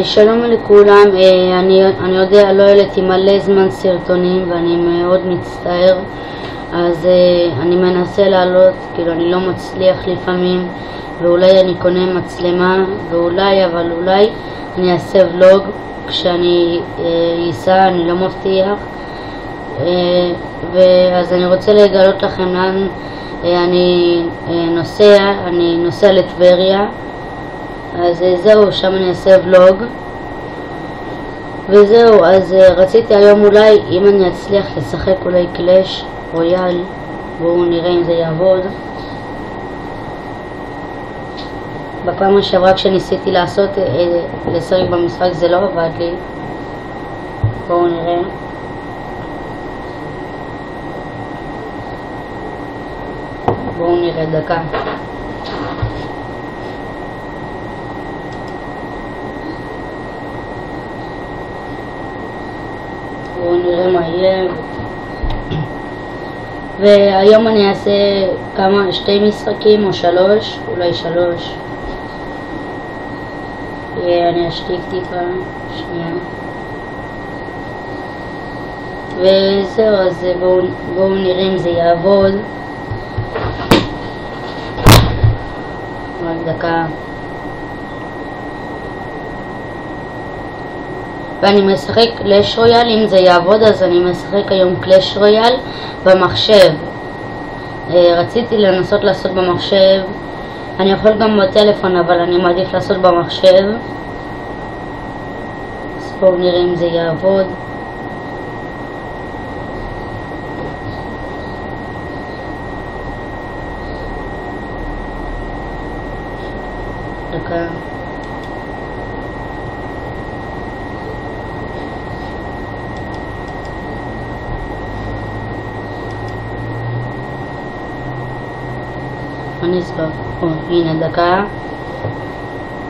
שלום לכולם, אני יודע, לא העליתי מלא זמן סרטונים ואני מאוד מצטער, אז אני מנסה לעלות, כאילו אני לא מצליח לפעמים, ואולי אני קונה מצלמה, ואולי, אבל אולי אני אעשה ולוג כשאני אסע, אני לא מבטיח. ואז אני רוצה לגלות לכם לאן אני נוסע לטבריה, אז זהו, שם אני אעשה ולוג וזהו. אז רציתי היום אולי, אם אני אצליח לשחק אולי קלאש רויאל, בואו נראה אם זה יעבוד. בפעם השעברה כשניסיתי לשחק במשחק זה לא עבד לי, בואו נראה. בואו נראה דקה. בואו נראה מה יהיה. והיום אני אעשה שתי משחקים או שלוש, אולי שלוש. אני אשתיק טיפה, שנייה. וזהו, אז בואו נראה אם זה יעבוד. רק דקה. ואני משחק קלאש רויאל, אם זה יעבוד אז אני משחק היום קלאש רויאל במחשב. רציתי לנסות לעשות במחשב, אני יכול גם בטלפון אבל אני מעדיף לעשות במחשב. אז בואו נראה אם זה יעבוד. דקה. אני אסביר. הנה דקה.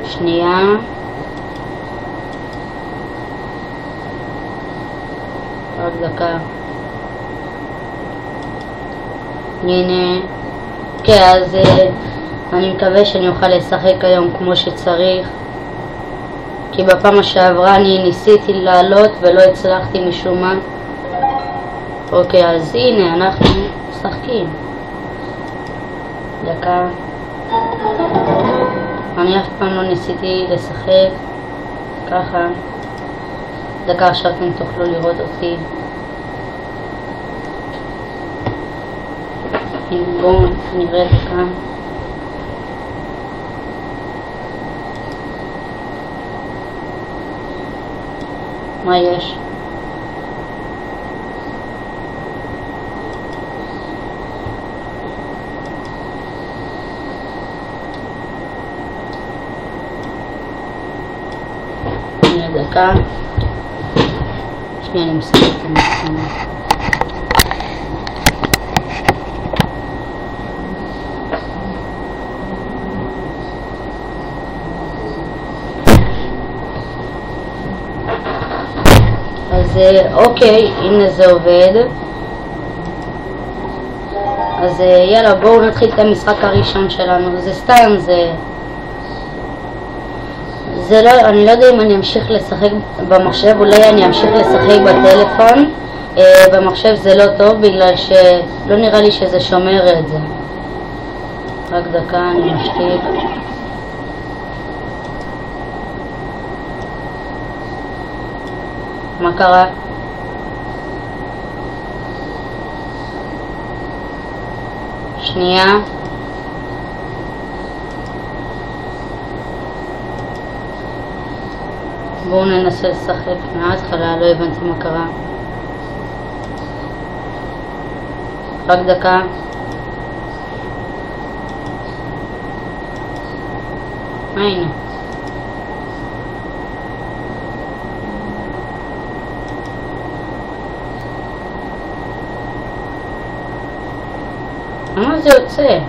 שנייה. עוד דקה. הנה. כן, אז אני מקווה שאני אוכל לשחק היום כמו שצריך, כי בפעם שעברה אני ניסיתי לעלות ולא הצלחתי משום מה. אוקיי, אז הנה אנחנו משחקים. דקה. אני אף פעם לא ניסיתי לשחק ככה. דקה, עכשיו אתם תוכלו לראות אותי. בואו נראה דקה. מה יש? דקה. שנייה, אני מסתכלת את המצלמה. אז אוקיי, הנה זה עובד. אז יאללה, בואו נתחיל את המשחק הראשון שלנו. זה סתם, זה לא, אני לא יודע אם אני אמשיך לשחק במחשב, אולי אני אמשיך לשחק בטלפון. במחשב זה לא טוב בגלל שלא נראה לי שזה שומר את זה. רק דקה, אני משתיק. מה קרה? שנייה. בואו ננסה לשחק מההתחלה, לא הבנתי מה קרה. רק דקה. הנה. מה זה יוצא?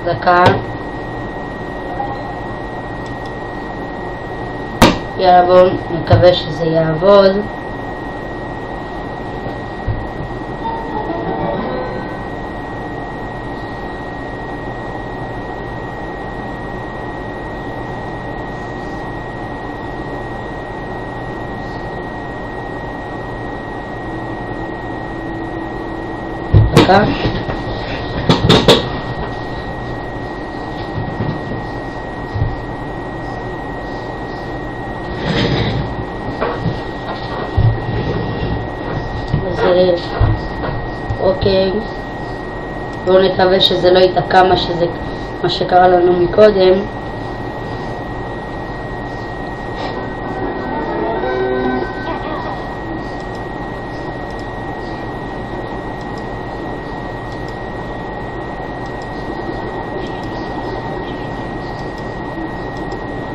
דקה. יאללה, בואו נקווה שזה יעבוד. דקה. אוקיי, בואו נקווה שזה לא ייתקע מה שקרה לנו מקודם.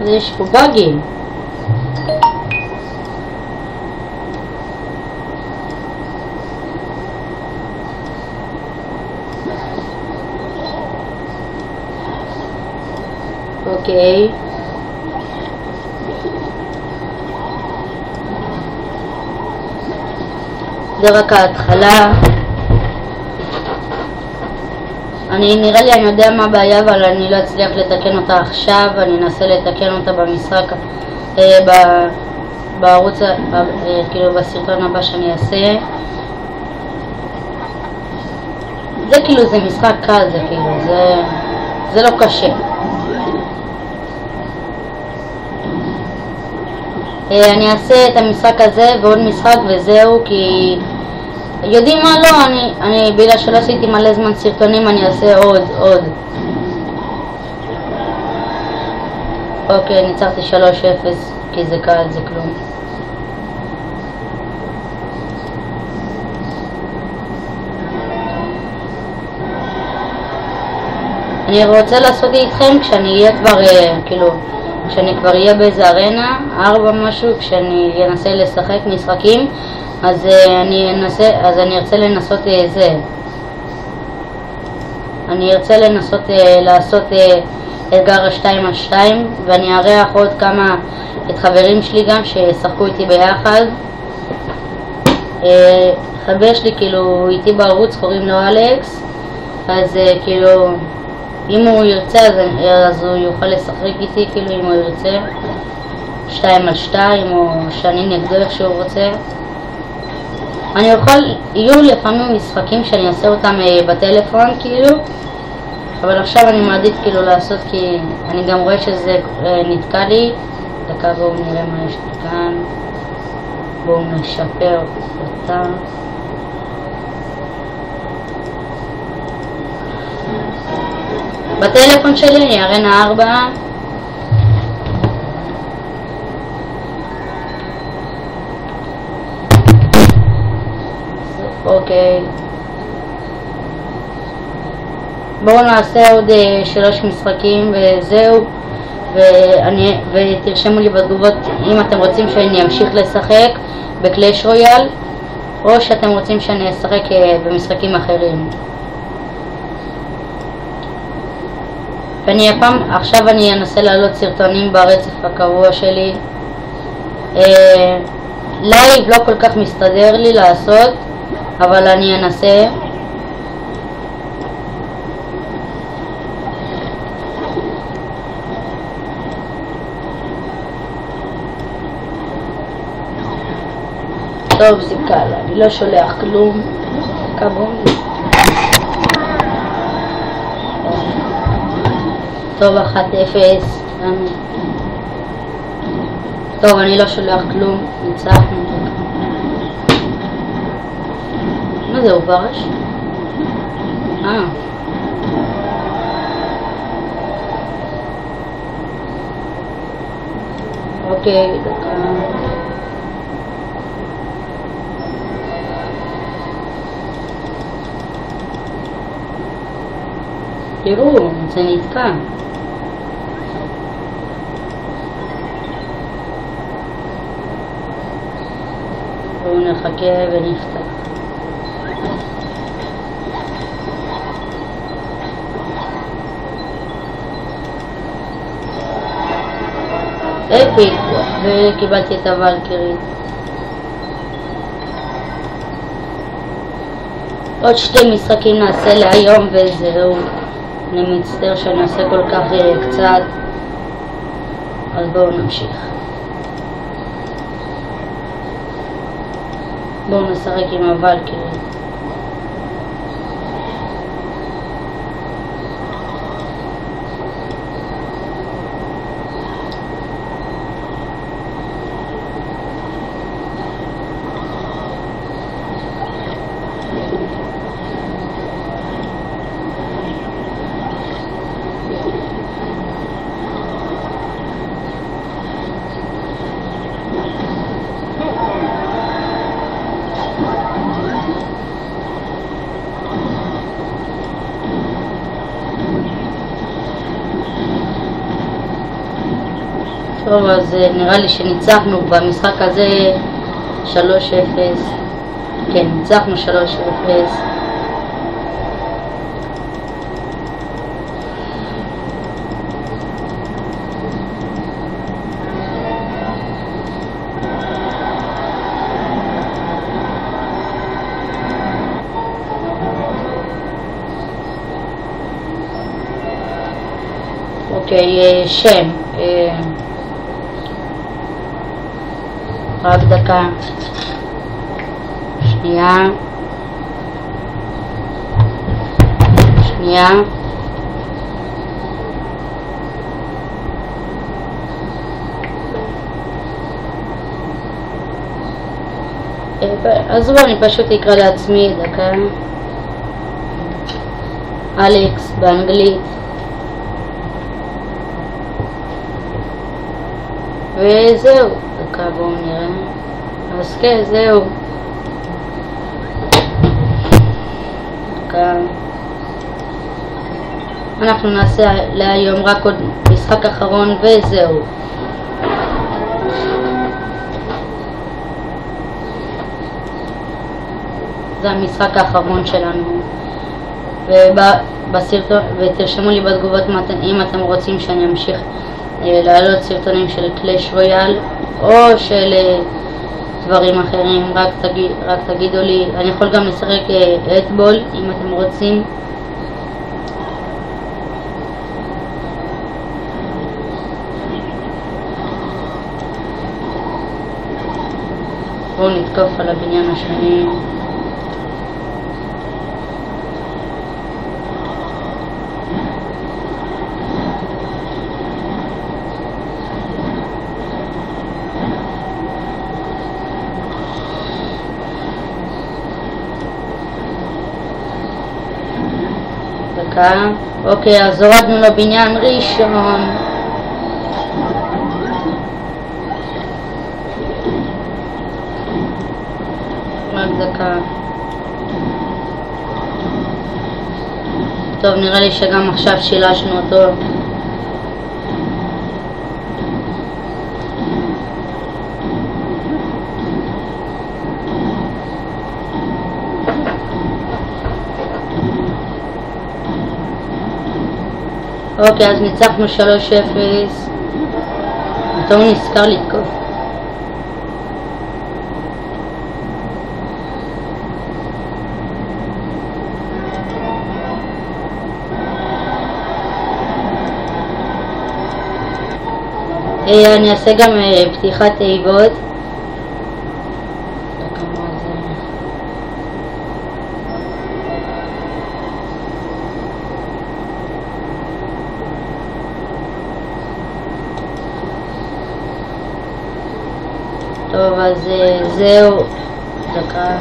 אז יש פה באגים. אוקיי. זה רק ההתחלה. נראה לי אני יודע מה הבעיה, אבל אני לא אצליח לתקן אותה עכשיו. אני אנסה לתקן אותה במשחק, בערוץ, כאילו בסרטון הבא שאני אעשה. זה כאילו, זה משחק קל, זה כאילו, זה לא קשה. אני אעשה את המשחק הזה ועוד משחק וזהו, כי יודעים מה, לא, אני בגלל שלא עשיתי מלא זמן סרטונים, אני אעשה עוד. אוקיי, ניצחתי 3-0, כי זה קל, זה כלום. אני רוצה לעשות איתכם כשאני אהיה כבר, כשאני כבר אהיה באיזה ארנה, 4 משהו, כשאני אנסה לשחק משחקים, אז אני ארצה לנסות אני ארצה לנסות לעשות אתגר 2-2, ואני אארח עוד כמה את חברים שלי גם ששחקו איתי ביחד. חבר שלי כאילו איתי בערוץ, קוראים לו אלכס, אז כאילו אם הוא ירצה אז הוא יוכל לשחק איתי, כאילו אם הוא ירצה 2-2 או שאני נגדו איך שהוא רוצה. יהיו לפעמים משחקים שאני אעשה אותם בטלפון כאילו, אבל עכשיו אני מעדיף כאילו לעשות, כי אני גם רואה שזה נתקע לי. דקה, בואו נראה מה יש לי כאן, בואו נשפר אותה. בטלפון שלי אני ארנה 4. אוקיי, בואו נעשה עוד 3 משחקים וזהו, ותרשמו לי בתגובות אם אתם רוצים שאני אמשיך לשחק בקלאש רויאל או שאתם רוצים שאני אשחק במשחקים אחרים. עכשיו אני אנסה לעלות סרטונים ברצף הקבוע שלי. לייב לא כל כך מסתדר לי לעשות, אבל אני אנסה. טוב, זה קל, אני לא שולח כלום. כבון. טוב, 1-0. טוב, אני לא שולח כלום. ניצחנו. מה זה, הוא ברש? אוקיי, דקה. תראו, זה נתקע. בואו נחכה ונפתח. אפיק. וקיבלתי את הוולקירית. עוד 2 משחקים נעשה להיום וזהו. אני מצטער שאני עושה כל כך קצת, אז בואו נמשיך. בואו נשחק עם הוולקירית. טוב, אז נראה לי שניצחנו במשחק הזה 3-0. כן, ניצחנו 3-0. אוקיי, שם. רק דקה. שנייה. אז בואו אני פשוט אקרא לעצמי דקה. אלכס באנגלית. וזהו, דקה, בואו נראה. אז כן, זהו. דקה. אנחנו נעשה להיום רק עוד משחק אחרון וזהו. זה המשחק האחרון שלנו. ותרשמו לי בתגובות אם אתם רוצים שאני אמשיך להעלות סרטונים של קלאש רויאל או של דברים אחרים. רק תגידו לי. אני יכול גם לשחק אטבול אם אתם רוצים. בואו נתקוף על הבניין השני. אוקיי, אז הורדנו לבניין ראשון. רק דקה. טוב, נראה לי שגם עכשיו שילשנו אותו. אוקיי, אז ניצחנו 3-0. פתאום נזכר לתקוף. אני אעשה גם פתיחת תיבות. טוב, אז זהו. דקה.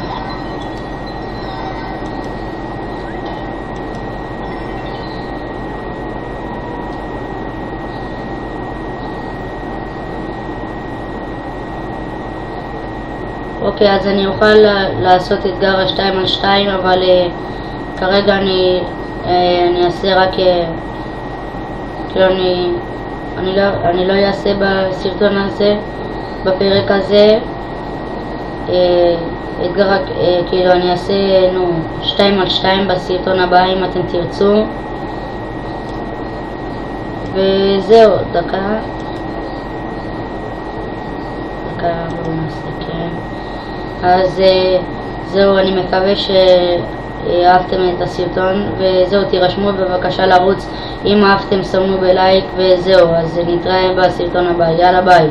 אוקיי, אז אני אוכל לעשות אתגר 2-2, אבל כרגע אני אעשה רק כאילו אני לא אעשה בסרטון הזה, בפרק הזה אתגר, כאילו אני אעשה 2-2 בסרטון הבא אם אתם תרצו. וזהו, דקה. השקעה במעשה, כן. אז זהו, אני מקווה שאהבתם את הסרטון, וזהו, תירשמו בבקשה לערוץ אם אהבתם, סמנו בלייק, וזהו, אז נתראה בסרטון הבא, יאללה ביי.